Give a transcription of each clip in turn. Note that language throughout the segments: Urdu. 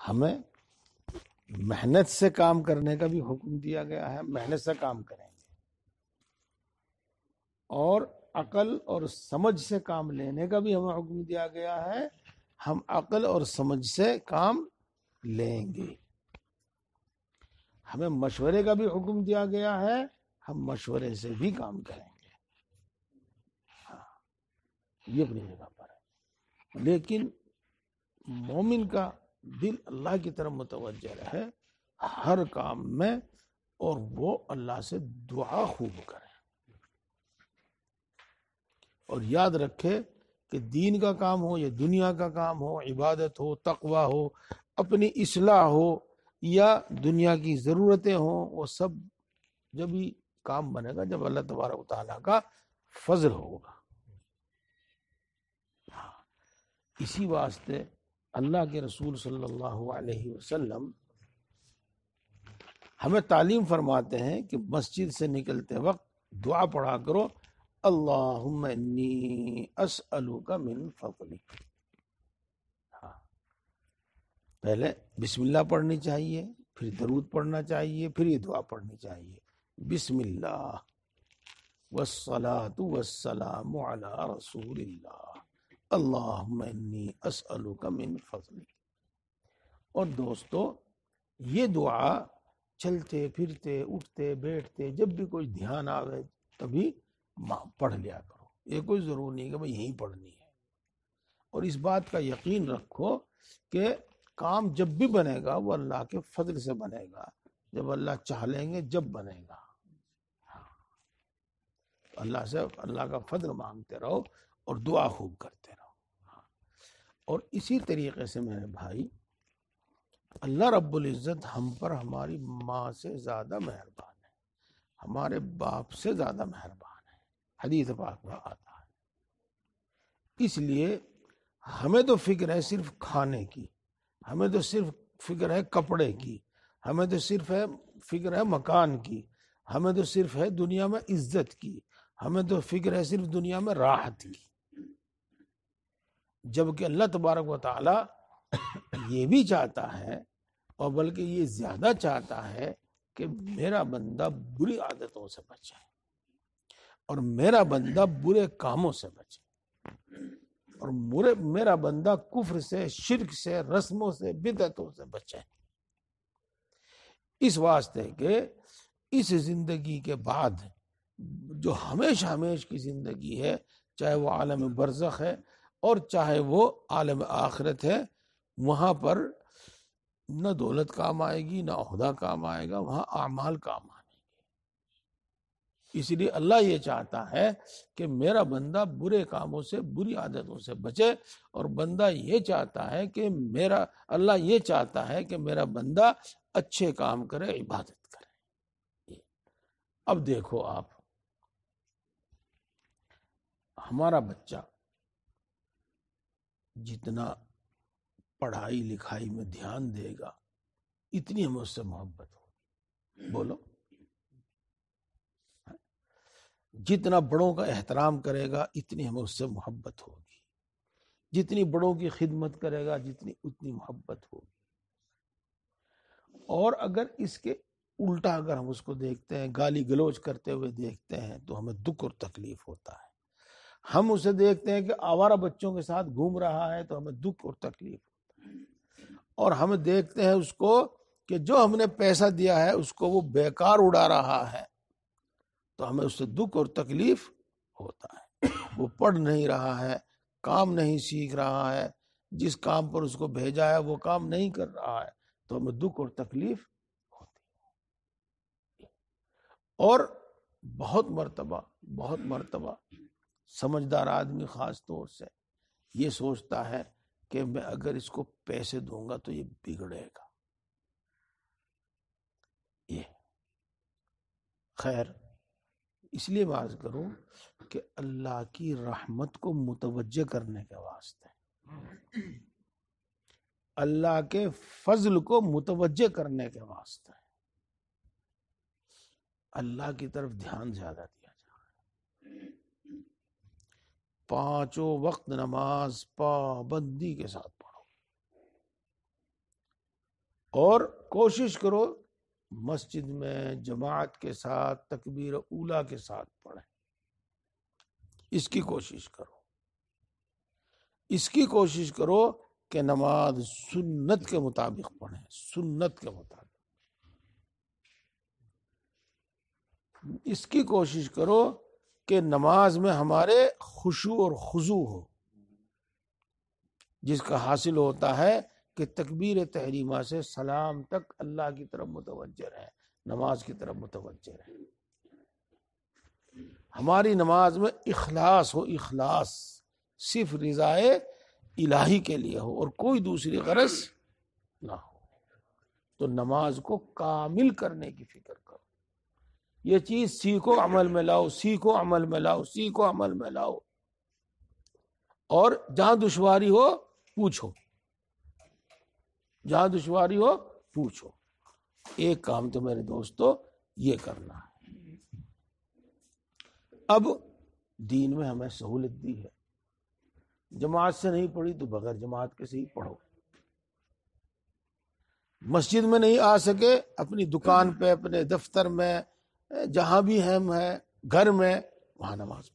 ہمیں محنت سے کام کرنے کا بھی حکم دیا گیا ہے، محنت سے کام کریں گے، اور عقل اور سمجھ سے کام لینے کا بھی ہمیں حکم دیا گیا ہے، ہم عقل اور سمجھ سے کام لیں گے۔ ہمیں مشورے کا بھی حکم دیا گیا ہے، ہم مشورے سے بھی کام کریں گے۔ ہاں، یہ اپنی جگہ پر ہے، لیکن مومن کا دل اللہ کی طرف متوجہ رہے ہر کام میں، اور وہ اللہ سے دعا خوب کرے، اور یاد رکھے کہ دین کا کام ہو یا دنیا کا کام ہو، عبادت ہو، تقوی ہو، اپنی اصلاح ہو، یا دنیا کی ضرورتیں ہوں، وہ سب جب ہی کام بنے گا جب اللہ تبارک و تعالیٰ کا فضل ہوگا۔ اسی واسطے اللہ کے رسول صلی اللہ علیہ وسلم ہمیں تعلیم فرماتے ہیں کہ مسجد سے نکلتے وقت دعا پڑھا کرو، اللہم انی اسألک من فضلک۔ پہلے بسم اللہ پڑھنی چاہیے، پھر درود پڑھنا چاہیے، پھر یہ دعا پڑھنی چاہیے، بسم اللہ والصلاة والسلام علی رسول اللہ، اللہم انی اسألک من فضلک۔ اور دوستو، یہ دعا چلتے پھرتے اٹھتے بیٹھتے جب بھی کوئی دھیان آوے تبھی پڑھ لیا کرو، یہ کوئی ضرور نہیں کہ بھئی یہیں پڑھنی ہے۔ اور اس بات کا یقین رکھو کہ کام جب بھی بنے گا وہ اللہ کے فضل سے بنے گا، جب اللہ چاہ لیں گے جب بنے گا۔ اللہ سے اللہ کا فضل مانگتے رہو اور دعا خوب کرتے رہو۔ اور اسی طریقے سے میرے بھائی، اللہ رب العزت ہم پر ہماری ماں سے زیادہ مہربان ہے، ہمارے باپ سے زیادہ مہربان ہے، حدیث پاک میں آتا ہے۔ اس لیے ہمیں تو فکر ہے صرف کھانے کی، ہمیں تو صرف فکر ہے کپڑے کی، ہمیں تو صرف فکر ہے مکان کی، ہمیں تو صرف ہے دنیا میں عزت کی، ہمیں تو فکر ہے صرف دنیا میں راحت کی، جبکہ اللہ تبارک و تعالی یہ بھی چاہتا ہے، اور بلکہ یہ زیادہ چاہتا ہے کہ میرا بندہ بری عادتوں سے بچے، اور میرا بندہ برے کاموں سے بچے، اور میرا بندہ کفر سے، شرک سے، رسموں سے، بدعتوں سے بچے، اس واسطے کہ اس زندگی کے بعد جو ہمیشہ ہمیش کی زندگی ہے، چاہے وہ عالم برزخ ہے اور چاہے وہ عالم آخرت ہے، وہاں پر نہ دولت کام آئے گی، نہ عہدہ کام آئے گا، وہاں اعمال کام آئے گے۔ اس لیے اللہ یہ چاہتا ہے کہ میرا بندہ برے کاموں سے، بری عادتوں سے بچے، اور بندہ یہ چاہتا ہے کہ اللہ یہ چاہتا ہے کہ میرا بندہ اچھے کام کرے، عبادت کرے۔ اب دیکھو آپ، ہمارا بچہ جتنا پڑھائی لکھائی میں دھیان دے گا اتنی ہمیں اس سے محبت ہوگی، بولو، جتنا بڑوں کا احترام کرے گا اتنی ہمیں اس سے محبت ہوگی، جتنی بڑوں کی خدمت کرے گا اتنی محبت ہوگی۔ اور اگر اس کے الٹا اگر ہم اس کو دیکھتے ہیں، گالی گلوچ کرتے ہوئے دیکھتے ہیں، تو ہمیں دکھ اور تکلیف ہوتا ہے۔ ہم اسے دیکھتے ہیں کہ آوارہ بچوں کے ساتھ گھوم رہا ہے تو ہمیں دکھ اور تکلیف ہوتا ہے، اور ہم دیکھتے ہیں اس کو کہ جو ہم نے پیسہ دیا ہے اس کو وہ بیکار اڑا رہا ہے، تو ہمیں اس سے دکھ اور تکلیف ہوتا ہے۔ وہ پڑھ نہیں رہا ہے، کام نہیں سیکھ رہا ہے، جس کام پر اس کو بھیجا ہے وہ کام نہیں کر رہا ہے، تو ہمیں دکھ اور تکلیف ہوتی ہے۔ اور بہت مرتبہ سمجھدار آدمی خاص طور سے یہ سوچتا ہے کہ میں اگر اس کو پیسے دوں گا تو یہ بگڑے گا۔ یہ خیر، اس لیے بات کروں کہ اللہ کی رحمت کو متوجہ کرنے کے واسطے، اللہ کے فضل کو متوجہ کرنے کے واسطے اللہ کی طرف دھیان زیادہ دیا جائے، 5 وقت نماز پابندی کے ساتھ پڑھو، اور کوشش کرو مسجد میں جماعت کے ساتھ تکبیر اولیٰ کے ساتھ پڑھیں، اس کی کوشش کرو، اس کی کوشش کرو کہ نماز سنت کے مطابق پڑھیں، سنت کے مطابق، اس کی کوشش کرو کہ نماز میں ہمارے خشوع اور خضوع ہو، جس کا حاصل ہوتا ہے کہ تکبیر تحریمہ سے سلام تک اللہ کی طرف متوجہ رہے، نماز کی طرف متوجہ رہے، ہماری نماز میں اخلاص ہو، اخلاص صرف رضائے الہی کے لیے ہو اور کوئی دوسری غرض نہ ہو، تو نماز کو کامل کرنے کی فکر کرو، یہ چیز سیکھو عمل میں لاؤ، سیکھو عمل میں لاؤ، سیکھو عمل میں لاؤ، اور جہاں دشواری ہو پوچھو، جہاں دشواری ہو پوچھو۔ ایک کام تو میرے دوستو یہ کرنا ہے۔ اب دین میں ہمیں سہولت دی ہے، جماعت سے نہیں پڑھی تو بغیر جماعت کے سے ہی پڑھو، مسجد میں نہیں آ سکے اپنی دکان پہ، اپنے دفتر میں، جہاں بھی ہم ہیں، گھر میں، وہاں نماز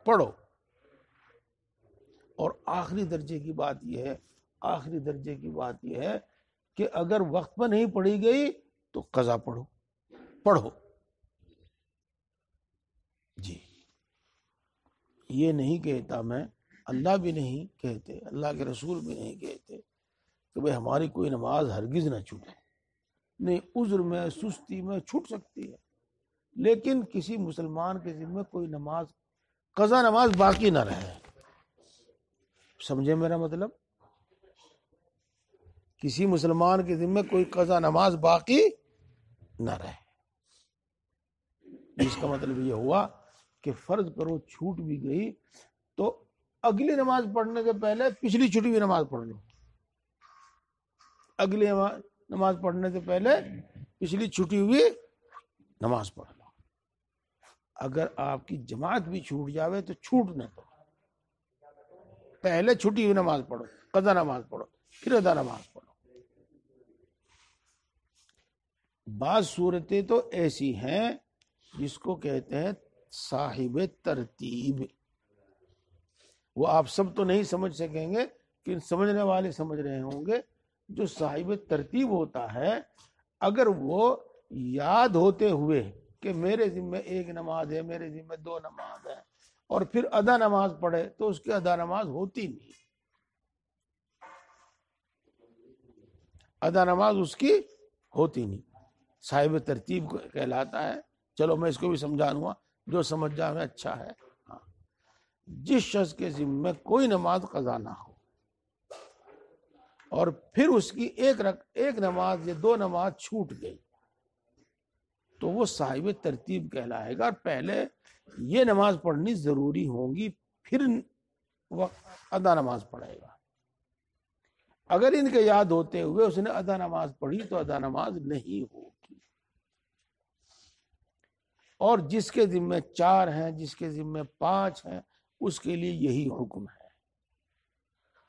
پڑھو۔ اور آخری درجے کی بات یہ ہے، آخری درجے کی بات یہ ہے کہ اگر وقت پر نہیں پڑھی گئی تو قضا پڑھو۔ جی، یہ نہیں کہتا میں، اللہ بھی نہیں کہتے، اللہ کے رسول بھی نہیں کہتے کہ بھئی ہماری کوئی نماز ہرگز نہ چھوٹے، نہیں، عذر میں، سستی میں چھوٹ سکتی ہے، لیکن کسی مسلمان کے ذمہ کوئی نماز، قضا نماز باقی نہ رہے، سمجھے میرا مطلب؟ کسی مسلمان کے ذمہ کوئی قضا نماز باقی نہ رہے، اس کا مطلب یہ ہوا کہ فرض کرو چھوٹ بھی گئی تو اگلی نماز پڑھنے سے پہلے پچھلی چھٹی ہوئی نماز پڑھ لو، اگلی نماز پڑھنے سے پہلے پچھلی چھٹی ہوئی نماز پڑھ لو۔ اگر آپ کی جماعت بھی چھوٹ جاوے تو چھوٹنے دو، پہلے چھٹی ہوئی نماز پڑھو، قضا نماز پڑھو، پھر ادا نماز پڑھو۔ بعض صورتیں تو ایسی ہیں جس کو کہتے ہیں صاحب ترتیب، وہ آپ سب تو نہیں سمجھ سکیں گے کہ سمجھنے والے سمجھ رہے ہوں گے۔ جو صاحب ترتیب ہوتا ہے، اگر وہ یاد ہوتے ہوئے کہ میرے ذمہ ایک نماز ہے، میرے ذمہ دو نماز ہے، اور پھر ادا نماز پڑھے تو اس کی ادا نماز ہوتی نہیں، ادا نماز اس کی ہوتی نہیں، صاحب ترتیب کہلاتا ہے۔ چلو میں اس کو بھی سمجھا دوں گا، جو سمجھ جائے میں اچھا ہے۔ ہاں، جس شخص کے ذمہ کوئی نماز قضا نہ ہو اور پھر اس کی ایک نماز یا دو نماز چھوٹ گئی تو وہ صاحب ترتیب کہلائے گا، اور پہلے یہ نماز پڑھنی ضروری ہوں گی، پھر وہ ادا نماز پڑھے گا۔ اگر ان کے یاد ہوتے ہوئے اس نے ادا نماز پڑھی تو ادا نماز نہیں ہوگی۔ اور جس کے ذمہ 4 ہیں، جس کے ذمہ 5 ہیں، اس کے لیے یہی حکم ہے۔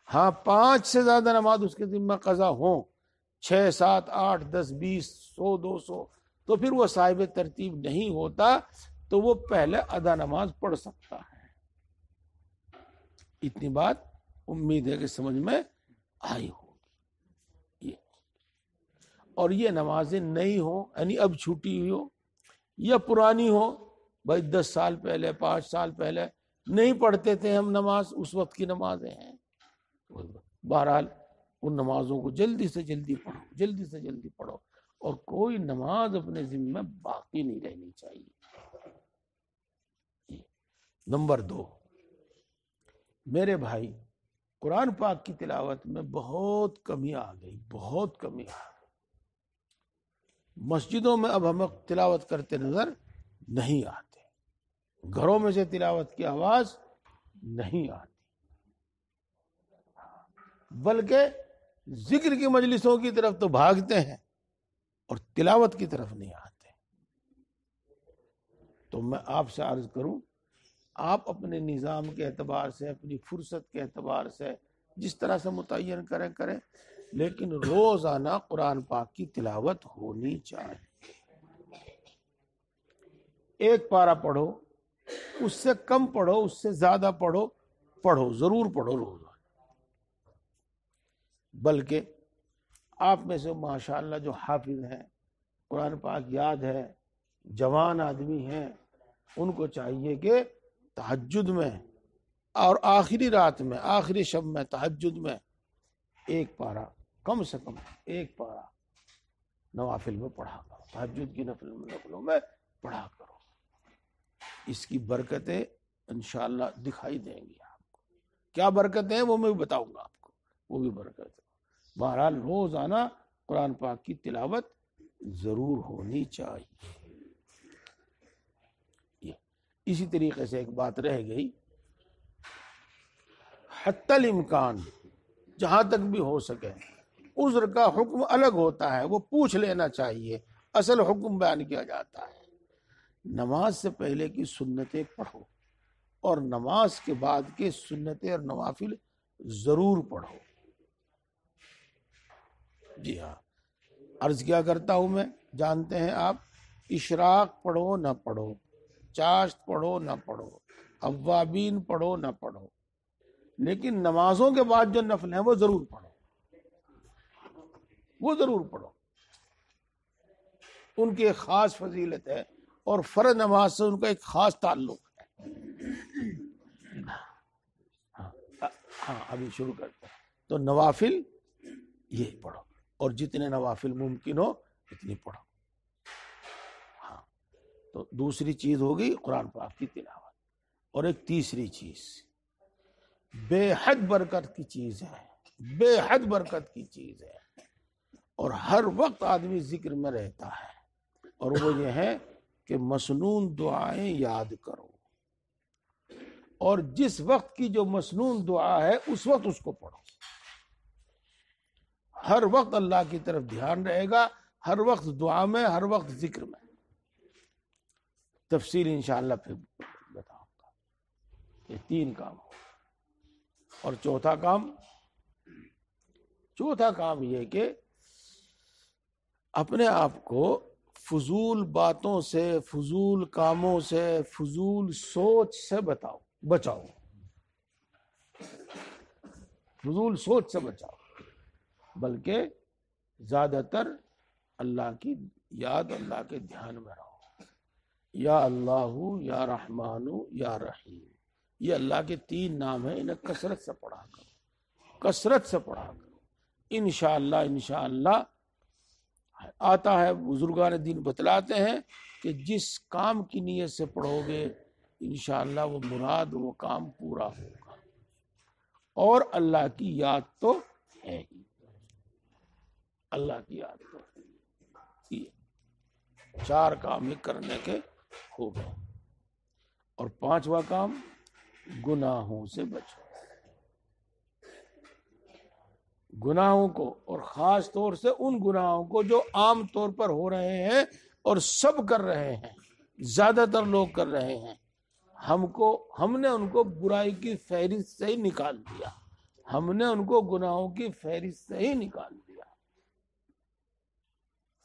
ہاں، 5 سے زیادہ نماز اس کے ذمہ قضا ہوں، 6، 7، 8، 10، 20، 100، 200، تو پھر وہ صاحب ترتیب نہیں ہوتا، تو وہ پہلے ادا نماز پڑھ سکتا ہے۔ اتنی بات امید ہے کہ سمجھ میں آئی ہوگی۔ اور یہ نمازیں نئی ہوں، یعنی اب چھوٹی ہوئی ہو، یا پرانی ہو، بھائی 10 سال پہلے، 5 سال پہلے نہیں پڑھتے تھے ہم نماز، اس وقت کی نمازیں ہیں، بہرحال ان نمازوں کو جلدی سے جلدی پڑھو، جلدی سے جلدی پڑھو، اور کوئی نماز اپنے ذمہ باقی نہیں رہنی چاہیے۔ نمبر 2، میرے بھائی، قرآن پاک کی تلاوت میں بہت کمی آ گئی، بہت کمی آ گئی۔ مسجدوں میں اب ہمیں تلاوت کرتے نظر نہیں آتے، گھروں میں سے تلاوت کی آواز نہیں آتی، بلکہ ذکر کی مجلسوں کی طرف تو بھاگتے ہیں اور تلاوت کی طرف نہیں آتے۔ تو میں آپ سے عرض کروں، آپ اپنے نظام کے اعتبار سے، اپنی فرصت کے اعتبار سے جس طرح سے متعین کریں، لیکن روزانہ قرآن پاک کی تلاوت ہونی چاہیے. ایک پارہ پڑھو، اس سے کم پڑھو، اس سے زیادہ پڑھو، ضرور پڑھو روزانہ. بلکہ آپ میں سے ماشاءاللہ جو حافظ ہیں، قرآن پاک یاد ہے، جوان آدمی ہیں، ان کو چاہیے کہ تہجد میں اور آخری رات میں، آخری شب میں، تہجد میں ایک پارہ، کم سے کم ایک پارہ نوافل میں پڑھا کرو، تہجد کی نفلوں میں پڑھا کرو. اس کی برکتیں انشاءاللہ دکھائی دیں گی آپ کو. کیا برکتیں ہیں وہ میں بھی بتاؤں گا آپ کو، وہ بھی برکت ہے. بہرحال روزانہ قرآن پاک کی تلاوت ضرور ہونی چاہیے. اسی طریقے سے ایک بات رہ گئی، حتی الامکان جہاں تک بھی ہو سکے عذر کا حکم الگ ہوتا ہے، وہ پوچھ لینا چاہیے. اصل حکم بیان کیا جاتا ہے. نماز سے پہلے کی سنتیں پڑھو اور نماز کے بعد کے سنتیں اور نوافل ضرور پڑھو. جی ہاں، عرض کیا کرتا ہوں میں، جانتے ہیں آپ، اشراق پڑھو نہ پڑھو، چاشت پڑھو نہ پڑھو، اوابین پڑھو نہ پڑھو، لیکن نمازوں کے بعد جو نفل ہیں وہ ضرور پڑھو، وہ ضرور پڑھو. ان کی ایک خاص فضیلت ہے اور فرض نماز سے ان کا ایک خاص تعلق ہے. ہاں ابھی شروع کرتے ہیں. تو نوافل یہ پڑھو، اور جتنے نوافل ممکن ہو اتنی پڑھو. ہاں، تو دوسری چیز ہوگی قرآن پاک کی تلاوت. اور ایک تیسری چیز بے حد برکت کی چیز ہے، بے حد برکت کی چیز ہے، اور ہر وقت آدمی ذکر میں رہتا ہے، اور وہ یہ ہے کہ مسنون دعائیں یاد کرو، اور جس وقت کی جو مسنون دعا ہے اس وقت اس کو پڑھو. ہر وقت اللہ کی طرف دھیان رہے گا، ہر وقت دعا میں، ہر وقت ذکر میں. تفصیل انشاءاللہ پھر بتاؤں گا. یہ 3 کام ہو. اور چوتھا کام یہ کہ اپنے آپ کو فضول باتوں سے، فضول کاموں سے، فضول سوچ سے بچاؤ. فضول سوچ سے بچاؤ، بلکہ زیادہ تر اللہ کی یاد، اللہ کے دھیان میں رہو. یا اللہ، یا رحمان، یا رحیم، یہ اللہ کے 3 نام ہیں. انہیں کثرت سے پڑھا کرو، کثرت سے پڑھا کرو. انشاءاللہ آتا ہے، بزرگان دین بتلاتے ہیں کہ جس کام کی نیت سے پڑھو گے انشاءاللہ وہ مراد، وہ کام پورا ہوگا. اور اللہ کی یاد تو ہے ہی، اللہ کی یاد تو ہے. 4 کام یہ کرنے کے ہو گئے. اور 5واں کام، گناہوں سے بچو. گناہوں کو، اور خاص طور سے ان گناہوں کو جو عام طور پر ہو رہے ہیں اور سب کر رہے ہیں، زیادہ تر لوگ کر رہے ہیں. ہم نے ان کو برائی کی فہرست سے ہی نکال دیا، ہم نے ان کو گناہوں کی فہرست سے ہی نکال دیا.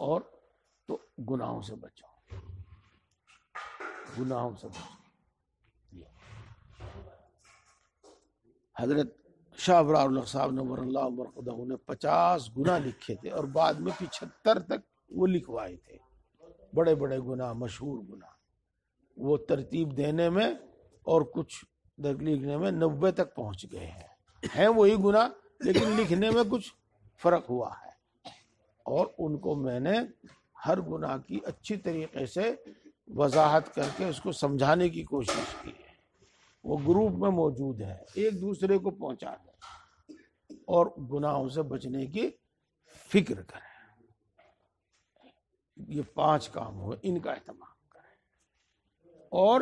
اور تو گناہوں سے بچو، گناہوں سے بچو. حضرت شاہ ابرار الحق صاحب نور اللہ مرقدہ نے 50 گناہ لکھے تھے، اور بعد میں 75 تک وہ لکھوائے تھے. بڑے بڑے گناہ، مشہور گناہ. وہ ترتیب دینے میں اور کچھ لکھنے میں 90 تک پہنچ گئے ہیں وہی گناہ، لیکن لکھنے میں کچھ فرق ہوا ہے. اور ان کو میں نے ہر گناہ کی اچھی طریقے سے وضاحت کر کے اس کو سمجھانے کی کوشش کی ہے. وہ گروپ میں موجود ہے، ایک دوسرے کو پہنچا دیں اور گناہوں سے بچنے کی فکر کریں. یہ 5 کام ہوئے، ان کا اہتمام کریں. اور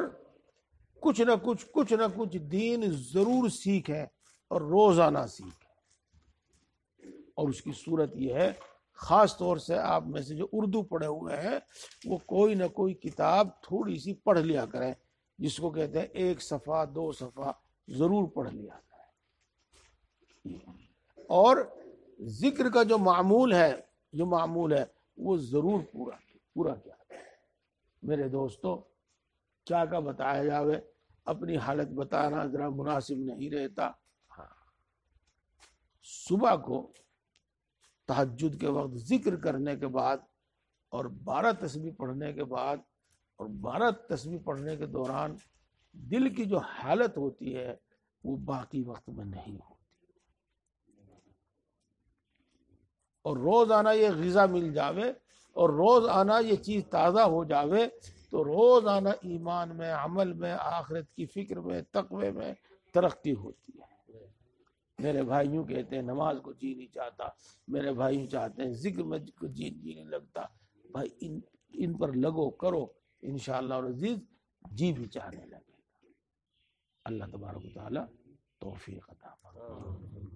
کچھ نہ کچھ دین ضرور سیکھیں، اور روزانہ سیکھیں. اور اس کی صورت یہ ہے، خاص طور سے آپ میں سے جو اردو پڑھے ہوئے ہیں وہ کوئی نہ کوئی کتاب تھوڑی سی پڑھ لیا کریں، جس کو کہتے ہیں 1 صفحہ 2 صفحہ ضرور پڑھ لیا کریں. اور ذکر کا جو معمول ہے وہ ضرور پورا کیا جائے۔ میرے دوستو، کیا بتایا جاوے، اپنی حالت بتانا ذرا مناسب نہیں رہتا۔ ہاں، صبح کو تہجد کے وقت ذکر کرنے کے بعد اور 12 تسبیح پڑھنے کے بعد اور 12 تسبیح پڑھنے کے دوران دل کی جو حالت ہوتی ہے وہ باقی وقت میں نہیں ہوتی۔ اور روزانہ یہ غذا مل جاوے اور روزانہ یہ چیز تازہ ہو جاوے تو روزانہ ایمان میں، عمل میں، آخرت کی فکر میں، تقوی میں ترقی ہوتی ہے۔ میرے بھائیوں کہتے ہیں نماز کو جی نہیں چاہتا، میرے بھائیوں چاہتے ہیں ذکر میں جی نہیں لگتا۔ بھائی ان پر لگو کرو، انشاءاللہ العزیز جی بھی چاہنے لگے گا۔ اللہ تبارک و تعالی توفیق عطا فرمائے۔